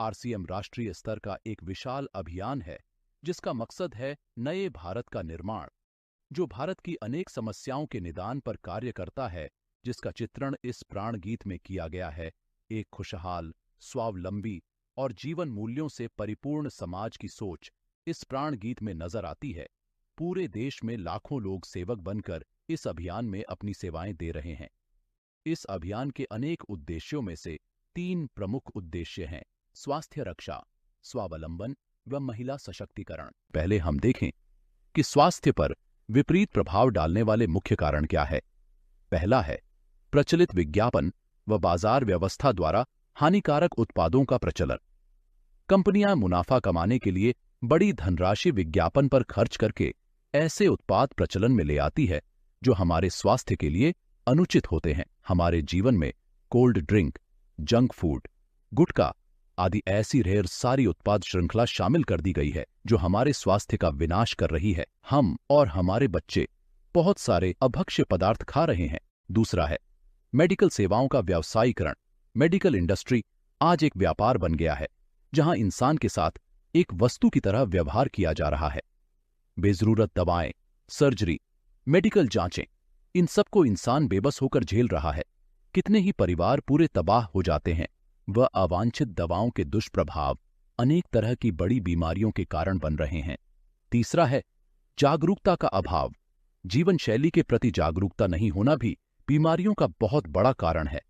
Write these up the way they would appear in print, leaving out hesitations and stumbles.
RCM राष्ट्रीय स्तर का एक विशाल अभियान है जिसका मकसद है नए भारत का निर्माण, जो भारत की अनेक समस्याओं के निदान पर कार्य करता है, जिसका चित्रण इस प्राण गीत में किया गया है। एक खुशहाल, स्वावलंबी और जीवन मूल्यों से परिपूर्ण समाज की सोच इस प्राण गीत में नजर आती है। पूरे देश में लाखों लोग सेवक बनकर इस अभियान में अपनी सेवाएं दे रहे हैं। इस अभियान के अनेक उद्देश्यों में से 3 प्रमुख उद्देश्य हैं: स्वास्थ्य रक्षा, स्वावलंबन व महिला सशक्तिकरण। पहले हम देखें कि स्वास्थ्य पर विपरीत प्रभाव डालने वाले मुख्य कारण क्या है। पहला है प्रचलित विज्ञापन व बाजार व्यवस्था द्वारा हानिकारक उत्पादों का प्रचलन। कंपनियां मुनाफा कमाने के लिए बड़ी धनराशि विज्ञापन पर खर्च करके ऐसे उत्पाद प्रचलन में ले आती है जो हमारे स्वास्थ्य के लिए अनुचित होते हैं। हमारे जीवन में कोल्ड ड्रिंक, जंक फूड, गुटखा आदि ऐसी ढेर सारी उत्पाद श्रृंखला शामिल कर दी गई है जो हमारे स्वास्थ्य का विनाश कर रही है। हम और हमारे बच्चे बहुत सारे अभक्ष्य पदार्थ खा रहे हैं। दूसरा है मेडिकल सेवाओं का व्यावसायीकरण। मेडिकल इंडस्ट्री आज एक व्यापार बन गया है जहां इंसान के साथ एक वस्तु की तरह व्यवहार किया जा रहा है। बेजरूरत दवाएं, सर्जरी, मेडिकल जांचें, इन सबको इंसान बेबस होकर झेल रहा है। कितने ही परिवार पूरे तबाह हो जाते हैं। वह अवांछित दवाओं के दुष्प्रभाव अनेक तरह की बड़ी बीमारियों के कारण बन रहे हैं। तीसरा है जागरूकता का अभाव। जीवन शैली के प्रति जागरूकता नहीं होना भी बीमारियों का बहुत बड़ा कारण है।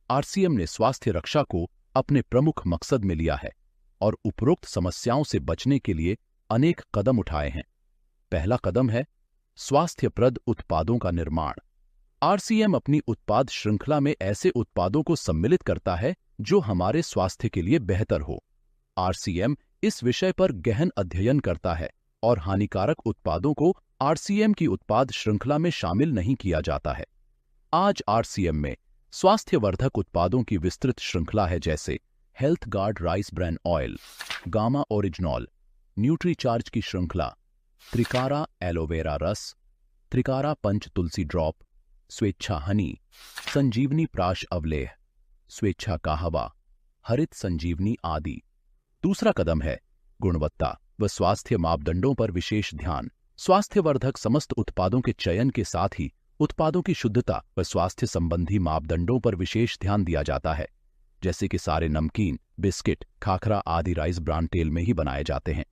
आरसीएम ने स्वास्थ्य रक्षा को अपने प्रमुख मकसद में लिया है और उपरोक्त समस्याओं से बचने के लिए अनेक कदम उठाए हैं। पहला कदम है स्वास्थ्यप्रद उत्पादों का निर्माण। आरसीएम अपनी उत्पाद श्रृंखला में ऐसे उत्पादों को सम्मिलित करता है जो हमारे स्वास्थ्य के लिए बेहतर हो। आरसीएम इस विषय पर गहन अध्ययन करता है और हानिकारक उत्पादों को आरसीएम की उत्पाद श्रृंखला में शामिल नहीं किया जाता है। आज आरसीएम में स्वास्थ्यवर्धक उत्पादों की विस्तृत श्रृंखला है, जैसे health guard rice bran oil, gamma oryzanol, nutricharge की श्रृंखला, त्रिकारा एलोवेरा रस, त्रिकारा पंच तुलसी ड्रॉप, स्वेच्छा हनी, संजीवनी प्राश अवलेह, स्वेच्छा काहवा, हरित संजीवनी आदि। दूसरा कदम है गुणवत्ता व स्वास्थ्य मापदंडों पर विशेष ध्यान। स्वास्थ्यवर्धक समस्त उत्पादों के चयन के साथ ही उत्पादों की शुद्धता व स्वास्थ्य संबंधी मापदंडों पर विशेष ध्यान दिया जाता है, जैसे कि सारे नमकीन, बिस्किट, खाखरा आदि राइस ब्रान तेल में ही बनाए जाते हैं।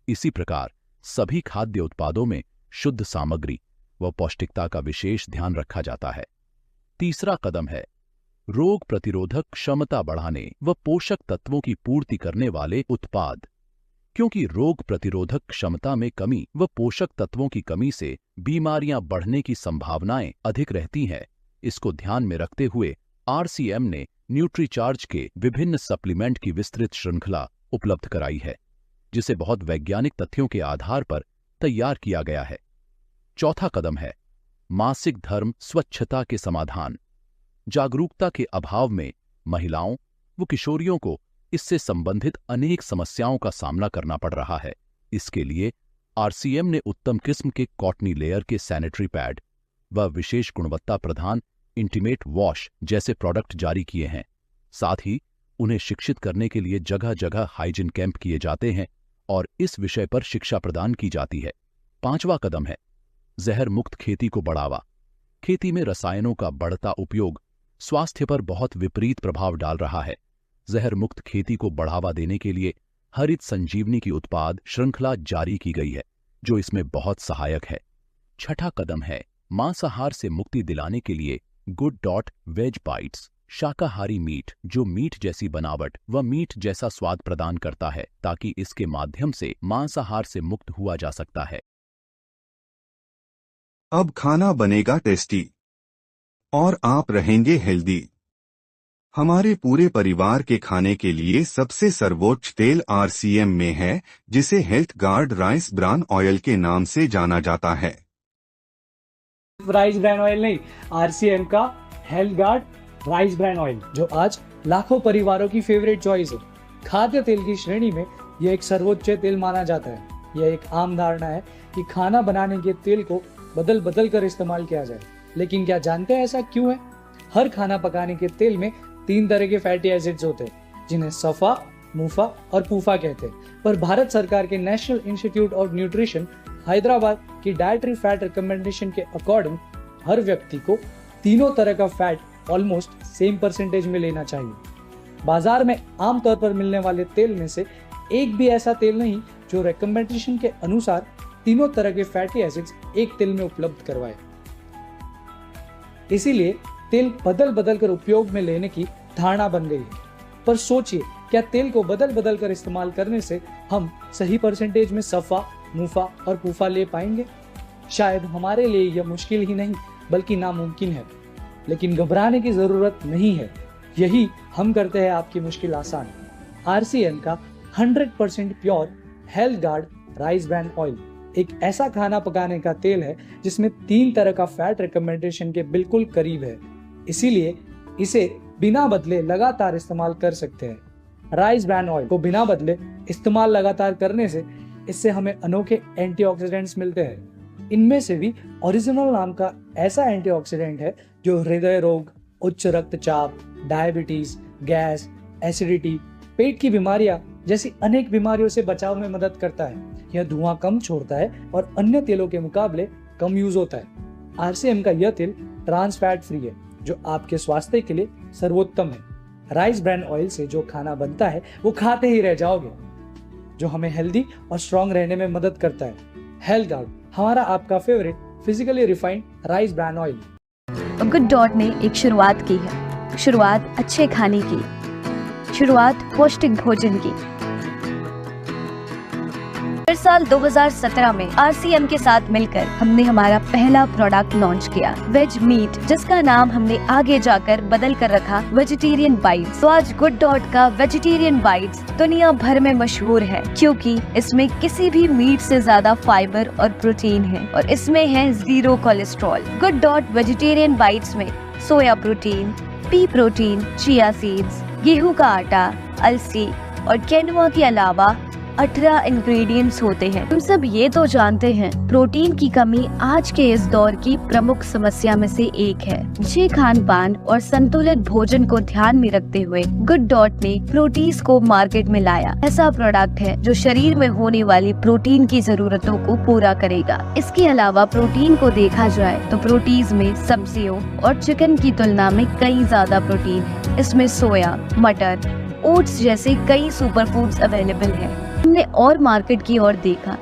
इसी प्रकार सभी खाद्य उत्पादों में शुद्ध सामग्री व पौष्टिकता का विशेष ध्यान रखा जाता है। तीसरा कदम है रोग प्रतिरोधक क्षमता बढ़ाने व पोषक तत्वों की पूर्ति करने वाले उत्पाद। क्योंकि रोग प्रतिरोधक क्षमता में कमी व पोषक तत्वों की कमी से बीमारियां बढ़ने की संभावनाएं अधिक रहती हैं, इसको ध्यान में रखते हुए आरसीएम ने न्यूट्रीचार्ज के विभिन्न सप्लीमेंट की विस्तृत श्रृंखला उपलब्ध कराई है, जिसे बहुत वैज्ञानिक तथ्यों के आधार पर तैयार किया गया है। चौथा कदम है मासिक धर्म स्वच्छता के समाधान। जागरूकता के अभाव में महिलाओं व किशोरियों को इससे संबंधित अनेक समस्याओं का सामना करना पड़ रहा है। इसके लिए आरसीएम ने उत्तम किस्म के कॉटनी लेयर के सैनिटरी पैड व विशेष गुणवत्ता प्रधान इंटीमेट वॉश जैसे प्रोडक्ट जारी किए हैं। साथ ही उन्हें शिक्षित करने के लिए जगह जगह हाइजीन कैंप किए जाते हैं और इस विषय पर शिक्षा प्रदान की जाती है। पांचवा कदम है जहर मुक्त खेती को बढ़ावा। खेती में रसायनों का बढ़ता उपयोग स्वास्थ्य पर बहुत विपरीत प्रभाव डाल रहा है। जहर मुक्त खेती को बढ़ावा देने के लिए हरित संजीवनी की उत्पाद श्रृंखला जारी की गई है, जो इसमें बहुत सहायक है। छठा कदम है मांसाहार से मुक्ति दिलाने के लिए गुड डॉट वेज बाइट्स, शाकाहारी मीट जो मीट जैसी बनावट व मीट जैसा स्वाद प्रदान करता है, ताकि इसके माध्यम से मांसाहार से मुक्त हुआ जा सकता है। अब खाना बनेगा टेस्टी और आप रहेंगे हेल्दी। हमारे पूरे परिवार के खाने के लिए सबसे सर्वोच्च तेल आरसीएम में है, जिसे health guard rice bran oil के नाम से जाना जाता है। राइस ब्रान ऑयल नहीं, आरसीएम का health guard rice bran oil, जो आज लाखों परिवारों की फेवरेट चॉइस है। खाद्य तेल की श्रेणी में यह एक सर्वोच्च तेल माना जाता है। यह एक आम धारणा है कि खाना बनाने के तेल को बदल बदल कर इस्तेमाल किया जाए, लेकिन क्या जानते हैं ऐसा क्यों है? हर खाना पकाने के तेल में 3 तरह के फैटी एसिड्स होते हैं, जिन्हें सफा, मुफा और पूफा कहते हैं, पर भारत सरकार के national institute of nutrition Hyderabad की डाइटरी फैट रिकमेंडेशन के अकॉर्डिंग हर व्यक्ति को तीनों तरह का फैट ऑलमोस्ट सेम परसेंटेज में लेना चाहिए। बाजार में आमतौर पर मिलने वाले तेल में से एक भी ऐसा तेल नहीं जो रिकमेंडेशन के अनुसार तीनों तरह के फैटी एसिड्स एक तेल में उपलब्ध करवाए। इसीलिए तेल बदल बदल कर उपयोग में लेने की धारणा बन गई है। पर सोचिए, क्या तेल को बदल बदल कर इस्तेमाल करने से हम सही परसेंटेज में सफा, मुफा और पूफा ले पाएंगे? शायद हमारे लिए यह मुश्किल ही नहीं बल्कि नामुमकिन है, लेकिन घबराने की जरूरत नहीं है। यही हम करते हैं आपकी मुश्किल आसान। आरसीएम का 100% pure health guard rice bran oil एक ऐसा खाना पकाने का तेल है जिसमें 3 तरह का फैट रिकमेंडेशन के बिल्कुल करीब है, इसीलिए इसे बिना बदले लगातार इस्तेमाल कर सकते हैं। राइस ब्रान ऑयल को बिना बदले इस्तेमाल लगातार करने से इससे हमें अनोखे एंटीऑक्सीडेंट्स मिलते हैं। इनमें से भी ओरिजिनल नाम का ऐसा एंटीऑक्सीडेंट है जो हृदय रोग, उच्च रक्तचाप, डायबिटीज, गैस, एसिडिटी, पेट की बीमारियां जैसी अनेक बीमारियों से बचाव में मदद करता है। यह धुआं कम छोड़ता है और अन्य तेलों के मुकाबले कम यूज होता है। आरसीएम का यह तेल ट्रांस फैट फ्री है जो आपके स्वास्थ्य के लिए सर्वोत्तम है। राइस ब्रान ऑयल से जो खाना बनता है वो खाते ही रह जाओगे, जो हमें हेल्दी और स्ट्रॉन्ग रहने में मदद करता है। हेल्थ गार्ड, हमारा आपका favourite physically refined rice bran oil. Good dot ने एक शुरुआत की है, शुरुआत अच्छे खाने की, शुरुआत पौष्टिक भोजन की। हर साल 2017 में आरसीएम के साथ मिलकर हमने हमारा पहला प्रोडक्ट लॉन्च किया, वेज मीट, जिसका नाम हमने आगे जाकर बदल कर रखा वेजिटेरियन बाइट्स। तो आज गुड डॉट का वेजिटेरियन बाइट्स दुनिया भर में मशहूर है क्योंकि इसमें किसी भी मीट से ज्यादा फाइबर और प्रोटीन है और इसमें है 0 cholesterol. Good dot vegetarian bites में soya protein, pea protein, chia seeds, गेहूं का आटा, अलसी और केनुआ के अलावा 18 इंग्रेडिएंट्स होते हैं। हम सब ये तो जानते हैं प्रोटीन की कमी आज के इस दौर की प्रमुख समस्या में से एक है। अच्छे खान पान और संतुलित भोजन को ध्यान में रखते हुए गुड डॉट ने प्रोटीज को मार्केट में लाया। ऐसा प्रोडक्ट है जो शरीर में होने वाली प्रोटीन की जरूरतों को पूरा करेगा। इसके अलावा प्रोटीन को देखा जाए तो प्रोटीज में सब्जियों और चिकन की तुलना में कई ज्यादा प्रोटीन है। इसमें सोया, मटर, ओट्स जैसे कई सुपर फूड्स अवेलेबल है। हमने और मार्केट की ओर देखा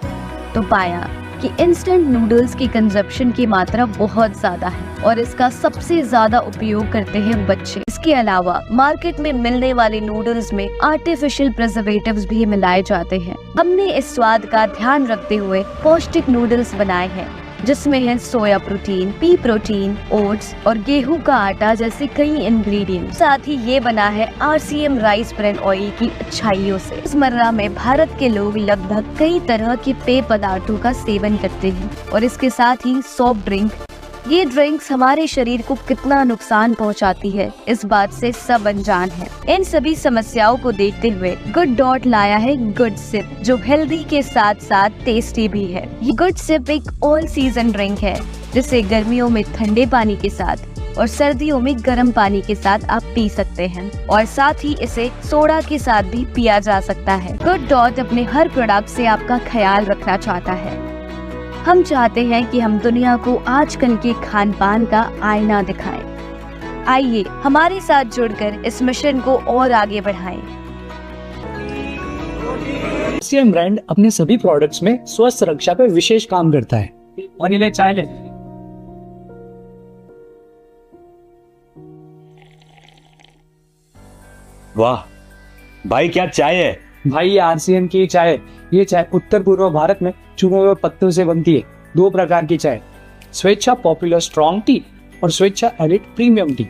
तो पाया कि इंस्टेंट नूडल्स की कंजप्शन की मात्रा बहुत ज्यादा है और इसका सबसे ज्यादा उपयोग करते हैं बच्चे। इसके अलावा मार्केट में मिलने वाले नूडल्स में आर्टिफिशियल प्रिजर्वेटिव्स भी मिलाए जाते हैं। हमने इस स्वाद का ध्यान रखते हुए पौष्टिक नूडल्स बनाए हैं जिसमें है सोया प्रोटीन, पी प्रोटीन, ओट्स और गेहूं का आटा जैसे कई इंग्रेडिएंट। साथ ही ये बना है आरसीएम राइस ब्रान ऑयल की अच्छाइयों से। रोजमर्रा में भारत के लोग लगभग कई तरह के पेय पदार्थों का सेवन करते हैं और इसके साथ ही सॉफ्ट ड्रिंक। ये ड्रिंक्स हमारे शरीर को कितना नुकसान पहुंचाती है इस बात से सब अनजान है। इन सभी समस्याओं को देखते हुए गुड डॉट लाया है गुड सिप, जो हेल्दी के साथ साथ टेस्टी भी है। ये गुड सिप एक ऑल सीजन ड्रिंक है जिसे गर्मियों में ठंडे पानी के साथ और सर्दियों में गर्म पानी के साथ आप पी सकते हैं और साथ ही इसे सोडा के साथ भी पिया जा सकता है। गुड डॉट अपने हर प्रोडक्ट से आपका ख्याल रखना चाहता है। हम चाहते हैं कि हम दुनिया को आजकल के खान पान का आईना दिखाएं। आइए हमारे साथ जुड़कर इस मिशन को और आगे बढ़ाएं। आरसीएम ब्रांड अपने सभी प्रोडक्ट्स में स्वस्थ रक्षा पर विशेष काम करता है। और ये चाय ले। वाह भाई, क्या चाय है भाई, ये आरसीएम की चाय है। ये चाय उत्तर पूर्व भारत में चुने हुए पत्तों से बनती है। 2 प्रकार की चाय, स्वेच्छा पॉपुलर स्ट्रॉन्ग टी और स्वेच्छा एलिट प्रीमियम टी।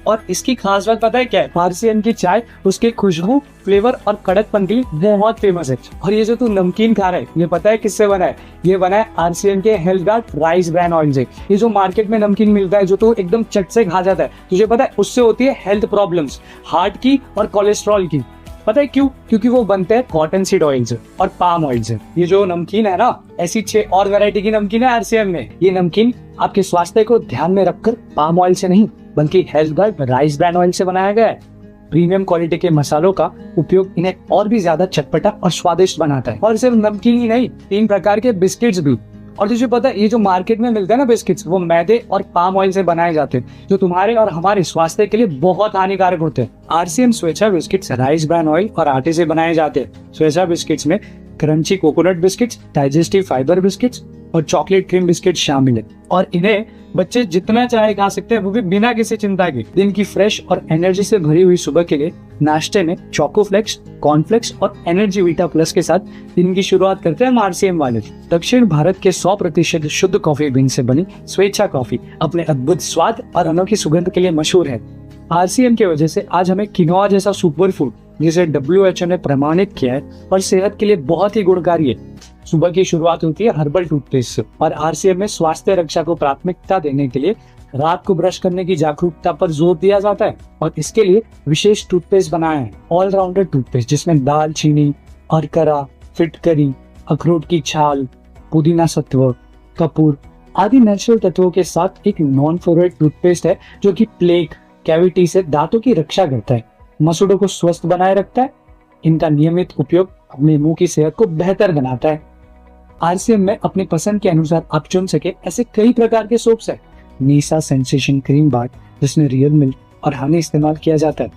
और इसकी खास बात पता है क्या है? आरसीएम की चाय उसके खुशबू, फ्लेवर और कड़कपन के लिए बहुत फेमस है। और ये जो तू नमकीन खा रहा है, ये पता है किससे बना है? ये बना है आरसीएम के health guard rice bran oil से। ये जो मार्केट में नमकीन मिलता है जो तो एकदम चट से खा जाता है, तुझे पता है उससे होती है हेल्थ प्रॉब्लम्स, हार्ट की और कोलेस्ट्रॉल की। पता है क्यों? क्योंकि वो बनते हैं कॉटन सीड ऑयल से और पाम ऑयल से। ये जो नमकीन है ना, ऐसी 6 और वैरायटी की नमकीन है आरसीएम में। ये नमकीन आपके स्वास्थ्य को ध्यान में रखकर पाम ऑयल से नहीं बल्कि health guard rice bran oil से बनाया गया है। प्रीमियम क्वालिटी के मसालों का उपयोग इन्हें और भी ज्यादा चटपटा और स्वादिष्ट बनाता है। और सिर्फ नमकीन ही नहीं, 3 प्रकार के बिस्किट्स भी। और तुझे पता है, ये जो मार्केट में मिलता है ना बिस्किट्स, वो मैदे और पाम ऑयल से बनाए जाते हैं, जो तुम्हारे और हमारे स्वास्थ्य के लिए बहुत हानिकारक होते हैं। आरसीएम स्वेच्छा बिस्किट्स राइस ब्रान ऑयल और आटे से बनाए जाते हैं। स्वेच्छा बिस्किट्स में crunchy coconut biscuits, digestive fibre biscuits और चॉकलेट क्रीम बिस्किट शामिल है। और इन्हें बच्चे जितना चाहे खा सकते हैं, वो भी बिना किसी चिंता के। दिन की फ्रेश और एनर्जी से भरी हुई सुबह के लिए नाश्ते में चोको फ्लेक्स, कॉर्नफ्लेक्स और एनर्जी वीटा प्लस के साथ दिन की शुरुआत करते हैं हम आरसीएम वाले। दक्षिण भारत के 100% शुद्ध कॉफी बीन से बनी स्वेच्छा कॉफी अपने अद्भुत स्वाद और अनोखी सुगंध के लिए मशहूर है। आरसीएम की वजह से आज हमें किनोआ जैसा सुपर फूड, जिसे WHO ने प्रमाणित किया है और सेहत के लिए बहुत ही गुणकारी है। सुबह की शुरुआत होती है हर्बल टूथपेस्ट से, और आरसीएम में स्वास्थ्य रक्षा को प्राथमिकता देने के लिए रात को ब्रश करने की जागरूकता पर जोर दिया जाता है। और इसके लिए विशेष टूथपेस्ट बनाए हैं, ऑलराउंडर टूथपेस्ट, जिसमें दालचीनी, अरकरा, फिटकरी, अखरोट की छाल, पुदीना सत्व, कपूर आदि नेचुरल तत्वों के साथ एक नॉन फ्लोराइड टूथपेस्ट है, जो कि प्लेक, कैविटी से दांतों की रक्षा करता है, मसूड़ों को स्वस्थ बनाए रखता है। इनका नियमित उपयोग अपने मुंह की सेहत को बेहतर बनाता है। आरसीएम में अपनी पसंद के अनुसार आप चुन सके ऐसे कई प्रकार के सोप्स है। नीसा सेंसेशन क्रीम बार, जिसमें रियल मिल्क और हनी इस्तेमाल किया जाता है,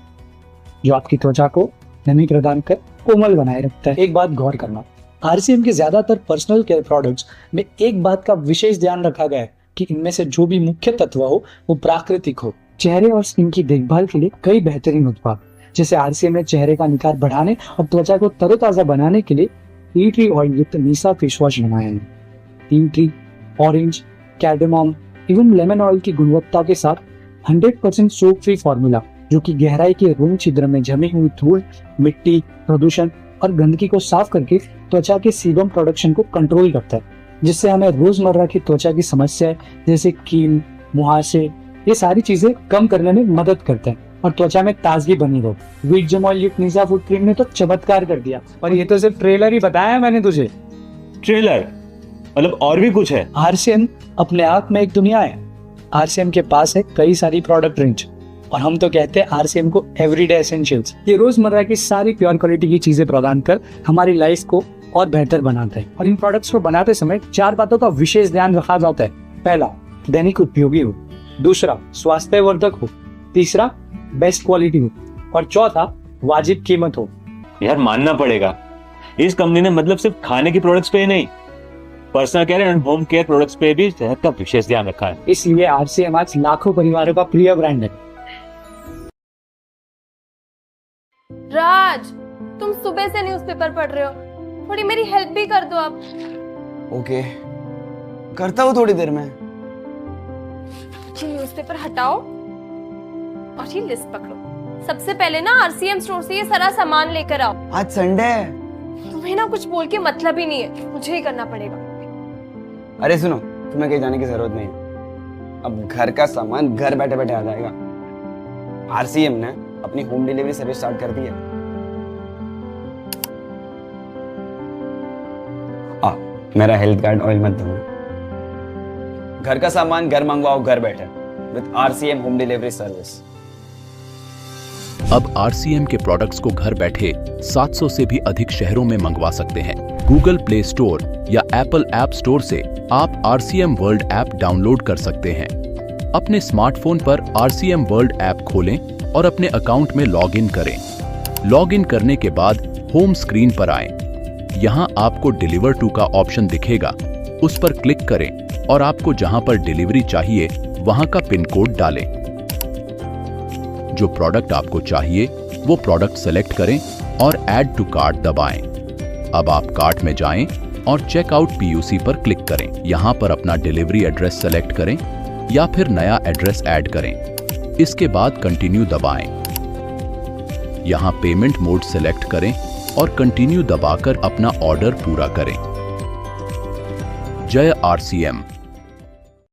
जो आपकी त्वचा को नमी प्रदान कर कोमल बनाए रखता है। एक बात गौर करना, आरसीएम के ज्यादातर पर्सनल केयर प्रोडक्ट्स में एक बात का विशेष ध्यान रखा गया है कि इनमें से जो भी मुख्य तत्व हो वो प्राकृतिक हो। चेहरे और स्किन की देखभाल के लिए कई बेहतरीन उत्पाद, जैसे आरसीएम ने चेहरे का निखार बढ़ाने और त्वचा को तरोताजा बनाने के लिए टी ट्री ऑयल युक्त नीसा फेस वॉश बनाए हैं। टी ट्री, ऑरेंज, कैडेमॉम एवं लेमन ऑयल की गुणवत्ता के साथ 100% सोप फ्री फॉर्मूला, जो कि गहराई के रोम छिद्र में जमी हुई धूल, मिट्टी, प्रदूषण और गंदगी को साफ करके त्वचा के सीबम प्रोडक्शन को कंट्रोल करता है, जिससे हमें रोजमर्रा की त्वचा की समस्याएं जैसे कील, मुहासे, ये सारी चीजें कम करने में मदद करते हैं और त्वचा में ताजगी बनी रहे। वीट जेम ऑयल युक्त नीसा फूड क्रीम ने तो चमत्कार कर दिया। और ये तो सिर्फ ट्रेलर ही बताया मैंने तुझे। ट्रेलर मतलब और भी कुछ है? आरसीएम अपने आप में एक दुनिया है। आरसीएम के पास है कई सारी प्रोडक्ट रेंज, और हम तो कहते हैं आरसीएम को एवरीडे एसेंशियल्स। ये रोजमर्रा की सारी प्योर क्वालिटी की चीजें प्रदान कर हमारी लाइफ को और बेहतर बनाता है। और इन प्रोडक्ट्स को बनाते समय 4 बातों का विशेष ध्यान रखा जाता है। पहला, दैनिक उपयोगी हो। दूसरा, स्वास्थ्यवर्धक हो। तीसरा, बेस्ट क्वालिटी हो। और चौथा, वाजिब कीमत हो। यार मानना पड़ेगा, इस कंपनी ने मतलब सिर्फ खाने की प्रोडक्ट्स पे ही नहीं, personal care and home care products पे भी सेहत का विशेष ध्यान रखा है। इसलिए आरसीएम आज लाखों परिवारों का प्रिय ब्रांड है। राज, तुम सुबह से न्यूज़पेपर पढ़ रहे हो, थोड़ी मेरी हेल्प भी कर दो अब। ओके, करता हूँ थोड़ी देर में। ये न्यूज़पेपर हटाओ और ये लिस्ट पकड़ो। सबसे पहले ना आरसीएम स्टोर से ये सारा सामान लेकर आओ। आज संडे है। तुम्हें ना कुछ बोल के मतलब ही नहीं है, मुझे ही करना पड़ेगा। अरे सुनो, तुम्हें कहीं जाने की जरूरत नहीं है। अब घर का सामान घर बैठे बैठे आ जाएगा। आरसीएम ने अपनी होम डिलीवरी सर्विस स्टार्ट कर दी है। मेरा हेल्थ कार्ड ऑयल मत दो। घर का सामान घर मंगवाओ घर बैठे with RCM home delivery service. अब आरसीएम के प्रोडक्ट्स को घर बैठे 700 से भी अधिक शहरों में मंगवा सकते हैं। गूगल प्ले स्टोर या एप्पल ऐप स्टोर से आप आरसीएम वर्ल्ड ऐप डाउनलोड कर सकते हैं। अपने स्मार्टफोन पर आरसीएम वर्ल्ड ऐप खोलें और अपने अकाउंट में लॉग इन करें। लॉग इन करने के बाद होम स्क्रीन पर आएं। यहां आपको डिलीवर टू का ऑप्शन दिखेगा, उस पर क्लिक करें और आपको जहां पर डिलीवरी चाहिए वहां का पिन कोड डालें। जो प्रोडक्ट आपको चाहिए वो प्रोडक्ट सेलेक्ट करें और ऐड टू कार्ट दबाएं। अब आप कार्ट में जाएं और चेकआउट पीयूसी पर क्लिक करें। यहां पर अपना डिलीवरी एड्रेस सेलेक्ट करें या फिर नया एड्रेस ऐड करें। इसके बाद कंटिन्यू दबाएं। यहां पेमेंट मोड सेलेक्ट करें और कंटिन्यू दबाकर अपना ऑर्डर पूरा करें। जय आरसीएम।